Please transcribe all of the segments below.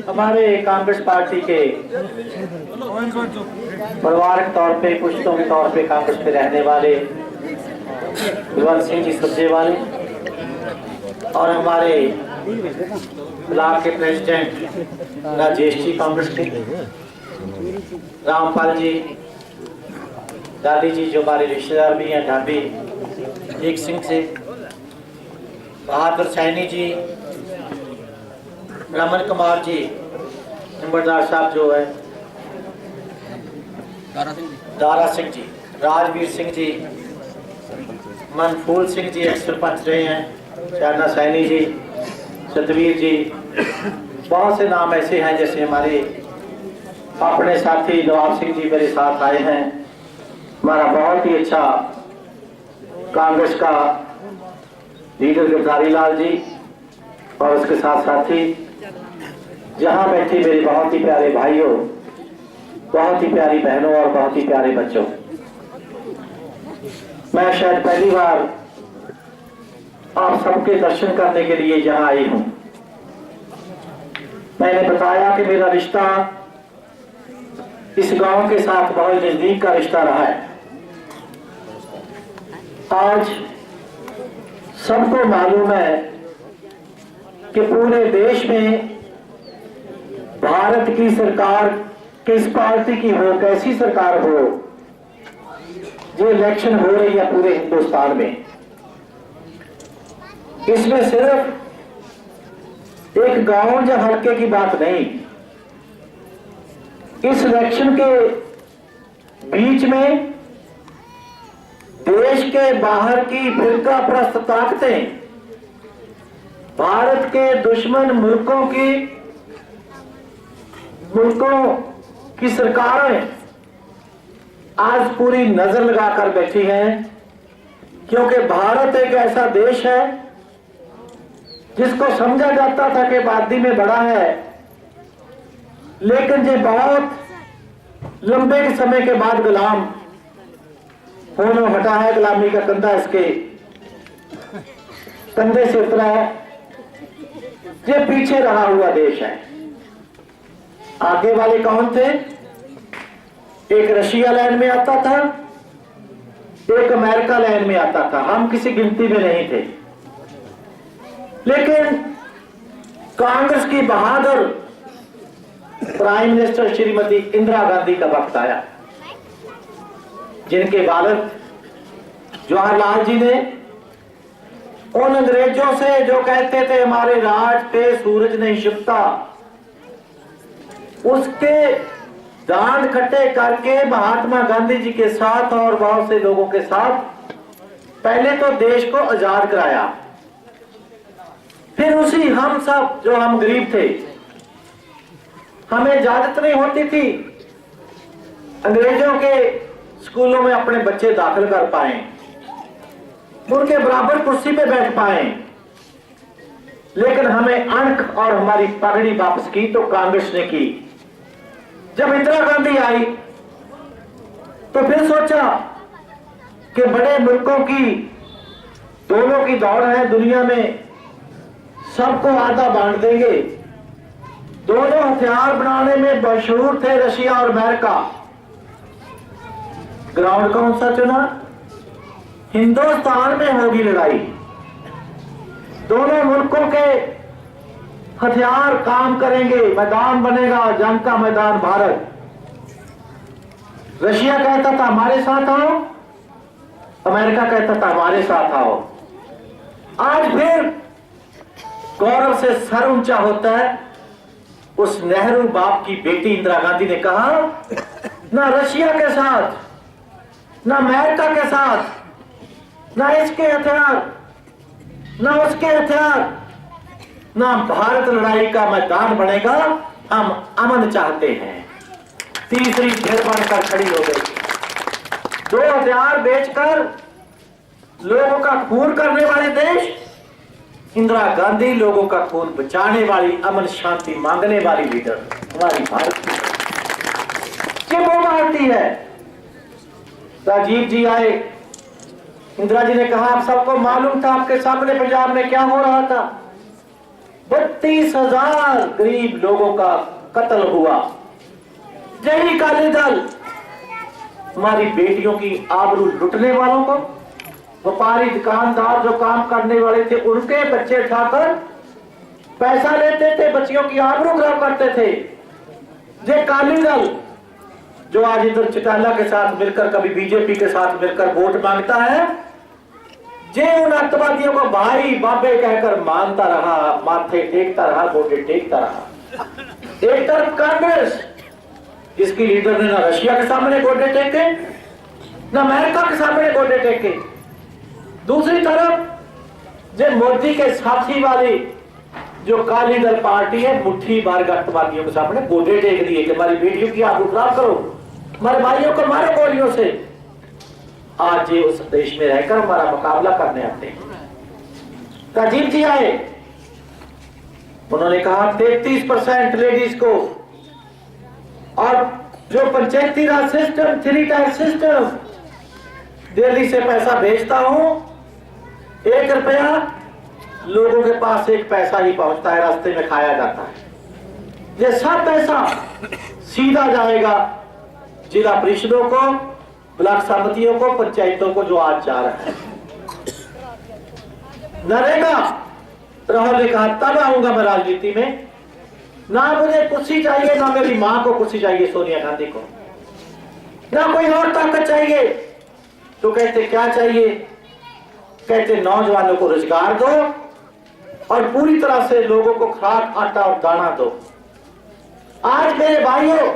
हमारे कांग्रेस पार्टी के परिवारक तौर पे पुश्तों के तौर पे कांग्रेस पे रहने वाले कुलवंत सिंह जी सुरजेवाला और हमारे ब्लॉक के प्रेसिडेंट राजेश जी कांग्रेस के, रामपाल जी, दादी जी जो हमारे रिश्तेदार भी हैं, ढाबी एक सिंह से, बहादुर सैनी जी, रमन कुमार जी, नंबरदार साहब जो है, दारा सिंह जी, राजवीर सिंह जी, मनफूल सिंह जी एक्स सरपंच रहे हैं, शारना सैनी जी, सतवीर जी, बहुत से नाम ऐसे हैं जैसे हमारे अपने साथी नवाब सिंह जी मेरे साथ आए हैं। हमारा बहुत ही अच्छा कांग्रेस का लीडर गिरधारी लाल जी और उसके साथ साथी, जहां बैठे मेरे बहुत ही प्यारे भाइयों, बहुत ही प्यारी बहनों और बहुत ही प्यारे बच्चों, मैं शायद पहली बार आप सबके दर्शन करने के लिए यहां आई हूं। मैंने बताया कि मेरा रिश्ता इस गांव के साथ बहुत नजदीक का रिश्ता रहा है। आज सबको मालूम है कि पूरे देश में भारत की सरकार किस पार्टी की हो, कैसी सरकार हो, जो इलेक्शन हो रही है पूरे हिंदुस्तान में, इसमें सिर्फ एक गांव या हल्के की बात नहीं, इस इलेक्शन के बीच में देश के बाहर की फिरकाप्रस्त ताकतें, भारत के दुश्मन मुल्कों की सरकारें आज पूरी नजर लगाकर बैठी हैं, क्योंकि भारत एक ऐसा देश है जिसको समझा जाता था कि आबादी में बड़ा है, लेकिन ये बहुत लंबे समय के बाद गुलाम होने हटा है। गुलामी का कंधा इसके कंधे से उतरा है। ये पीछे रहा हुआ देश है। आगे वाले कौन थे? एक रशिया लाइन में आता था, एक अमेरिका लाइन में आता था। हम किसी गिनती में नहीं थे, लेकिन कांग्रेस की बहादुर प्राइम मिनिस्टर श्रीमती इंदिरा गांधी का वक्त आया, जिनके बालक जवाहरलाल जी ने उन अंग्रेजों से जो कहते थे हमारे राज पे सूरज नहीं छिपता, उसके दांत खट्टे करके महात्मा गांधी जी के साथ और बहुत से लोगों के साथ पहले तो देश को आजाद कराया। फिर उसी हम सब जो हम गरीब थे, हमें इजाजत नहीं होती थी अंग्रेजों के स्कूलों में अपने बच्चे दाखिल कर पाए, उनके बराबर कुर्सी पे बैठ पाए, लेकिन हमें अणख और हमारी पगड़ी वापस की तो कांग्रेस ने की। जब इंदिरा गांधी आई तो फिर सोचा कि बड़े मुल्कों की दोनों की दौड़ है दुनिया में, सबको आधा बांट देंगे। दोनों हथियार बनाने में मशहूर थे रशिया और अमेरिका। ग्राउंड कौन सा चुना? हिंदुस्तान में होगी लड़ाई। दोनों मुल्कों के हथियार काम करेंगे, मैदान बनेगा जंग का मैदान भारत। रशिया कहता था हमारे साथ आओ, अमेरिका कहता था हमारे साथ आओ। आज फिर गौरव से सर ऊंचा होता है। उस नेहरू बाप की बेटी इंदिरा गांधी ने कहा, ना रशिया के साथ, ना अमेरिका के साथ, ना इसके हथियार, ना उसके हथियार, ना भारत लड़ाई का मैदान बनेगा, हम अमन चाहते हैं। तीसरी फिर बनकर खड़ी हो गई। दो हथियार बेचकर लोगों का खून करने वाले देश, इंदिरा गांधी लोगों का खून बचाने वाली, अमन शांति मांगने वाली लीडर हमारी भारत की। ये वो भारती है। राजीव जी आए, इंदिरा जी ने कहा आप सबको मालूम था, आपके सामने पंजाब में क्या हो रहा था। 32,000 गरीब लोगों का कत्ल हुआ। यही अकाली दल हमारी बेटियों की आबरू लुटने वालों को, व्यापारी दुकानदार जो काम करने वाले थे उनके बच्चे उठाकर पैसा लेते थे, बच्चियों की आबरू खराब करते थे। ये अकाली दल जो आज इधर चौटाला के साथ मिलकर, कभी बीजेपी के साथ मिलकर वोट मांगता है, जे उन अत्तवादियों को भाई बाबे कहकर मानता रहा, माथे टेकता रहा, गोडे टेकता रहा। एक तरफ कांग्रेस, जिसकी लीडर ने ना रशिया के सामने गोडे टेके, ना अमेरिका के सामने गोडे टेके। दूसरी तरफ जो मोदी के साथी वाली जो अकाली दल पार्टी है, मुट्ठी भर अत्तवादियों के सामने गोडे टेक दिए कि हमारी बेटियों की आबरू खराब करो, हमारे भाइयों को मारो गोलियों से। आज ये उस देश में रहकर हमारा मुकाबला करने आते हैं। राजीव जी आए, उन्होंने कहा 33% लेडीज को, और जो पंचायती राज सिस्टम 3 टायर सिस्टम, दिल्ली से पैसा भेजता हूं, 1 रुपया लोगों के पास 1 पैसा ही पहुंचता है, रास्ते में खाया जाता है। ये सब पैसा सीधा जाएगा जिला परिषदों को, ब्लॉक समितियों को, पंचायतों को, जो आज जा रहा है। नरेगा, राहुल ने कहा तब आऊंगा मैं राजनीति में, ना मुझे कुर्सी चाहिए, ना मेरी मां को कुर्सी चाहिए, सोनिया गांधी को, ना कोई और ताकत चाहिए। तो कहते क्या चाहिए? कहते नौजवानों को रोजगार दो और पूरी तरह से लोगों को खाद, आटा और दाना दो। आज मेरे भाइयों,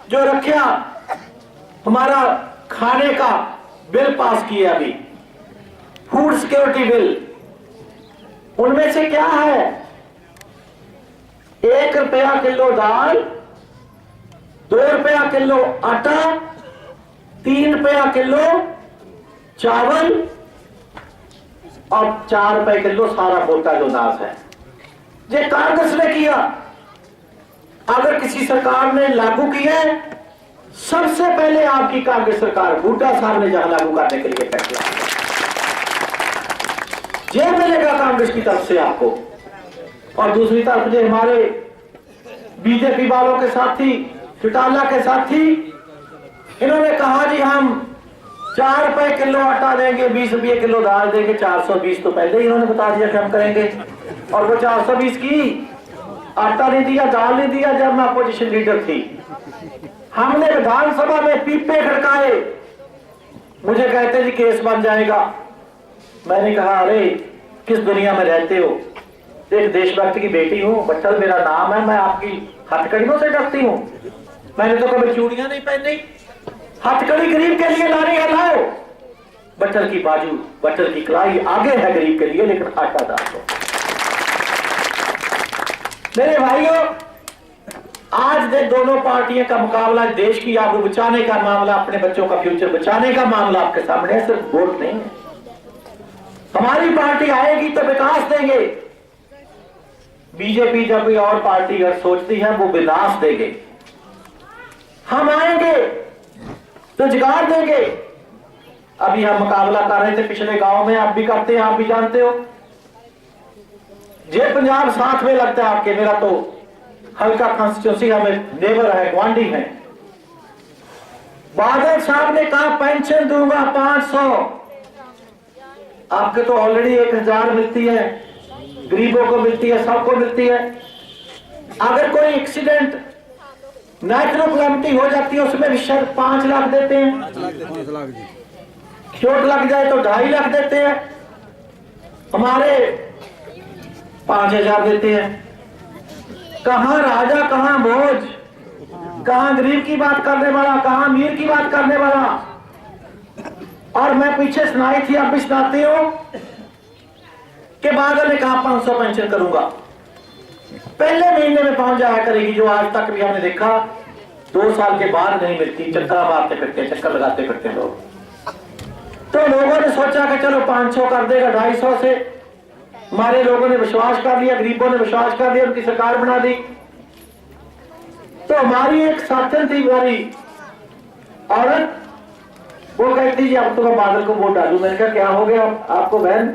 जो रखा हमारा खाने का बिल पास किया अभी, फूड सिक्योरिटी बिल, उनमें से क्या है? 1 रुपया किलो दाल, 2 रुपया किलो आटा, 3 रुपया किलो चावल और 4 रुपए किलो सारा मोटा जो अनाज है। ये कांग्रेस ने किया। अगर किसी सरकार ने लागू किया है, सबसे पहले आपकी कांग्रेस सरकार, भूटा साहब ने जहां लागू करने के लिए फैसला किया, ये मिलेगा कांग्रेस की तरफ से आपको। और दूसरी तरफ जो हमारे बीजेपी वालों के साथी, चौटाला के साथी, इन्होंने कहा जी हम 4 रुपए किलो आटा देंगे, 20 रुपये किलो दाल देंगे, 420 तो पहले ही इन्होंने बता दिया कि हम करेंगे। और वो 420 की आटा नहीं दिया, दाल नहीं दिया जब मैं अपोजिशन लीडर थी। हमने विधानसभा में पीपे खड़काए, मुझे कहते जी केस बन जाएगा। मैंने कहा अरे किस दुनिया में रहते हो, एक देशभक्त की बेटी हूं, बच्चल मेरा नाम है, मैं आपकी हथकड़ियों से डरती हूं? मैंने तो कभी चूड़ियां नहीं पहनी। हथकड़ी गरीब के लिए लानी है, लाओ। बच्चल की बाजू, बच्चल की कलाई आगे है गरीब के लिए, लेकिन आटा डाल दो। मेरे भाइयों, आज दे दोनों पार्टियों का मुकाबला देश की आबरू बचाने का मामला, अपने बच्चों का फ्यूचर बचाने का मामला आपके सामने है, सिर्फ वोट नहीं है। हमारी पार्टी आएगी तो विकास देंगे। बीजेपी जब कोई और पार्टी अगर सोचती है वो विनाश देंगे। हम आएंगे तो रोजगार देंगे। अभी हम मुकाबला कर रहे थे पिछले गांव में, आप भी करते हैं, आप भी जानते हो। ये पंजाब साथ में लगता है आपके, मेरा तो हल्का कॉन्स्टिट्यूंसी हमें नेबर है, ग्वांडी है। बादल साहब ने कहा पेंशन दूंगा 500, आपके तो ऑलरेडी 1000 मिलती है, गरीबों को मिलती है, सबको मिलती है। अगर कोई एक्सीडेंट, नेचुरल कैलेमिटी हो जाती है, उसमें भी शायद 5 लाख देते हैं, चोट लग जाए तो 2.5 लाख देते हैं, हमारे 5000 देते हैं। कहां राजा, कहां भोज, कहां गरीब की बात करने वाला, कहां अमीर की बात करने वाला। और मैं पीछे सुनाई थी, अब भी सुनाती हूं कि बादल ने कहा 500 पेंशन करूंगा, पहले महीने में पहुंच जाया करेगी, जो आज तक भी हमने देखा 2 साल के बाद नहीं मिलती। चक्कर मारते फिरते, चक्कर लगाते फिरते लोग। तो लोगों ने सोचा कि चलो 500 कर देगा 250 से। हमारे लोगों ने विश्वास कर लिया, गरीबों ने विश्वास कर लिया, उनकी सरकार बना दी। तो हमारी एक साथन थी, हमारी औरत वो कहती जी अब तो मैं बादल को वोट डालू। मैंने कहा क्या हो गया आपको बहन,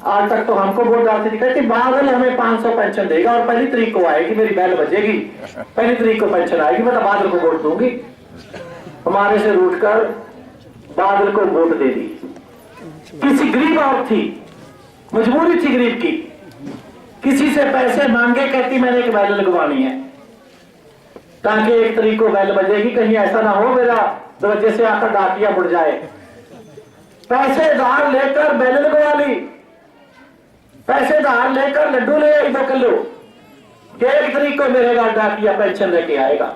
आज तक तो हमको वोट डालती थी। कहती बादल हमें 500 पेंशन देगा और 1 तारीख को आएगी, मेरी बैल बजेगी, 1 तारीख को पेंशन आएगी, मैं तो बादल को वोट दूंगी। हमारे से रूठ कर बादल को वोट दे दी। किसी गरीब औरत थी, मजबूरी थी गरीब की, किसी से पैसे मांगे, कहती मैंने एक बैल लगवानी है ताकि 1 तारीख को बैल बजेगी, कहीं ऐसा ना हो मेरा दरवाजे से आकर डाकिया मुड़ जाए। पैसे धार लेकर बैल लगवा ली, पैसे धार लेकर लड्डू ले आई 2 किलो कि 1 तारीख को मेरे घर डाकिया पेंशन लेके आएगा।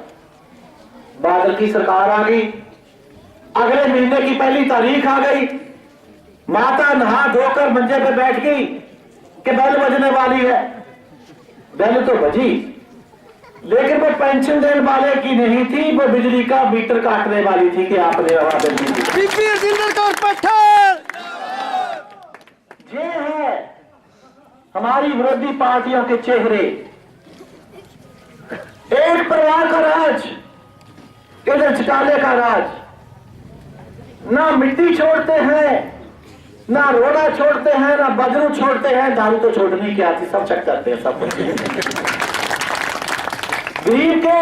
बादल की सरकार आ गई, अगले महीने की 1 तारीख आ गई, माता नहा धोकर मंजे पे बैठ गई कि बैल बजने वाली है। बैल तो बजी, लेकिन वो पेंशन देने वाले की नहीं थी, वो बिजली का मीटर काटने वाली थी कि आपने आवाज दी थी। ये है हमारी विरोधी पार्टियों के चेहरे। एक परिवार का राज, इधर चटाले का राज, ना मिट्टी छोड़ते हैं, ना रोड़ा छोड़ते हैं, ना बजरू छोड़ते हैं, दारू तो छोड़नी क्या थी, सब चक करते हैं सब कुछ। गरीब के